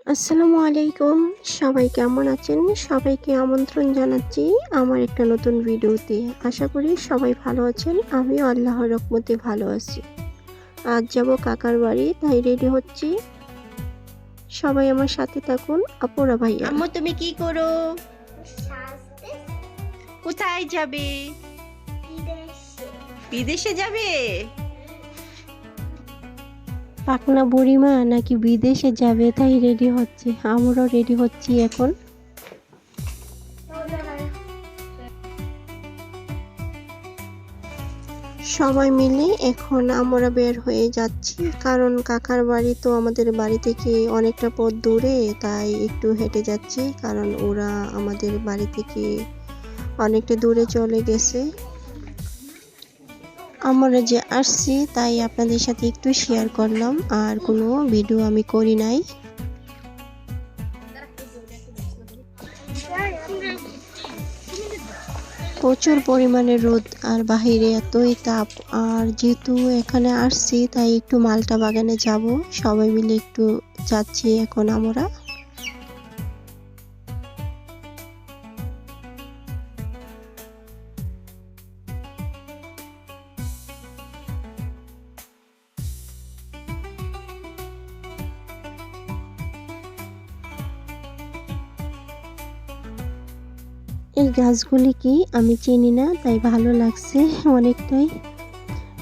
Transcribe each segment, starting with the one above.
আসসালামু আলাইকুম। সবাই কেমন আছেন? সবাইকে আমন্ত্রণ জানাচ্ছি আমার একটা নতুন ভিডিওতে। আশা করি সবাই ভালো আছেন। আমিও আল্লাহর রহমতে ভালো আছি। আজ যাব কাকার বাড়ি, তাই রেডি হচ্ছি। সবাই আমার সাথে থাকুন, আপুরা ভাইয়া। আম্মু তুমি কি করো? কোথায় যাবে? বিদেশে যাবে? পাকনা বুড়িমা নাকি বিদেশে যাবে, তাই রেডি হচ্ছে। আমরাও রেডি হচ্ছি এখন। সবাই মিলে এখন আমরা বের হয়ে যাচ্ছি, কারণ কাকার বাড়ি তো আমাদের বাড়ি থেকে অনেকটা পথ দূরে, তাই একটু হেঁটে যাচ্ছি, কারণ ওরা আমাদের বাড়ি থেকে অনেকটা দূরে চলে গেছে। আমরা যে আসছি তাই আপনাদের সাথে একটু শেয়ার করলাম, আর কোনো ভিডিও আমি করি নাই। প্রচুর পরিমাণে রোদ, আর বাহিরে এতই তাপ। আর যেহেতু এখানে আসছি তাই একটু মালটা বাগানে যাব, সবাই মিলে একটু যাচ্ছি এখন আমরা। এই গাছগুলি কি আমি চিনি না, তাই ভালো লাগছে অনেকটাই।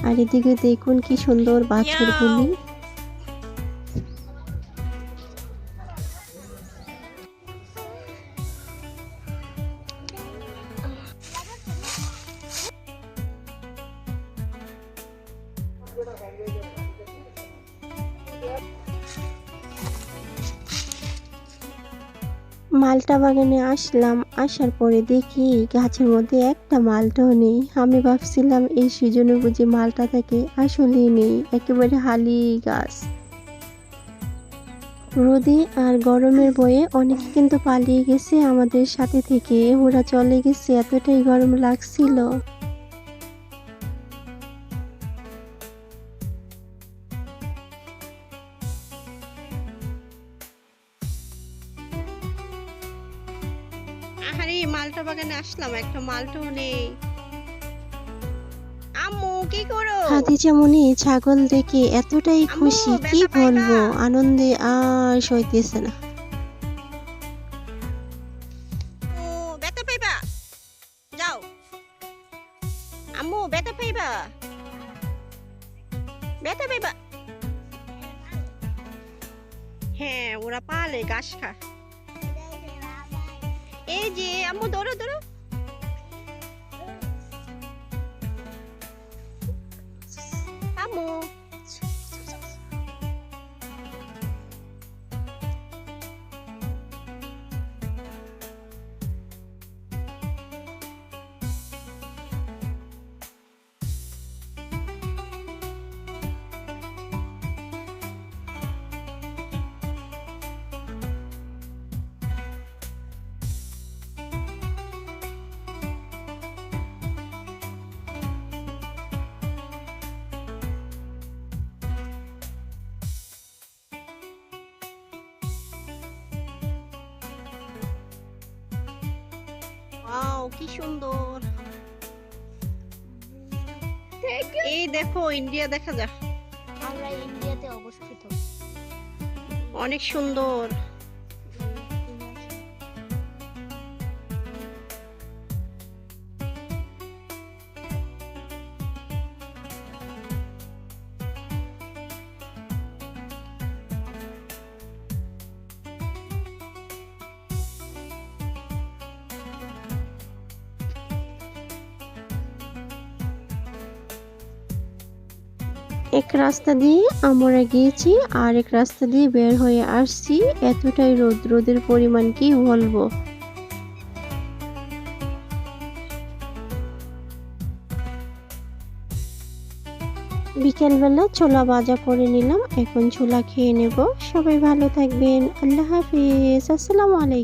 আর এদিকে দেখুন কি সুন্দর বাছুরগুলি। মালটা বাগানে আসলাম, আসার পরে দেখি গাছের মধ্যে একটা মালটাও নেই। আমি ভাবছিলাম এই সিজনে বুঝি মালটা থাকে, আসলেই নেই, একেবারে হালি গাছ। রোদে আর গরমের বয়ে অনেকে কিন্তু পালিয়ে গেছে আমাদের সাথে থেকে, ওরা চলে গেছে, এতটাই গরম লাগছিল। আরে মালটা বাগানে আসলাম, একটা মালটাও নেই। আম্মু কি করো? খাদিজা মনি ছাগল দেখে এতটাই খুশি, কি বলবো, আনন্দে আর সইতেছে না। ও ব্যথা পাইবা, যাও আম্মু, ব্যথা পাইবা, ব্যথা পাইবা। হ্যাঁ, ওরা পালে ঘাস খায়। এই যে আম্মু, ধরো ধরো। আম্মু ওয়াও, কি সুন্দর। এই দেখো ইন্ডিয়া দেখা যায়, আমরা ইন্ডিয়াতে অবস্থিত। অনেক সুন্দর। এক রাস্তা দিয়ে আমরা গিয়েছি, আর এক রাস্তা দিয়ে বের হয়ে আসছি। এতটাই রোদ, রোদের পরিমাণ কি বলবো। বিকেলবেলা ছোলা ভাজা করে নিলাম, এখন ছোলা খেয়ে নেব। সবাই ভালো থাকবেন, আল্লাহ হাফিজ, আসসালামু আলাইকুম।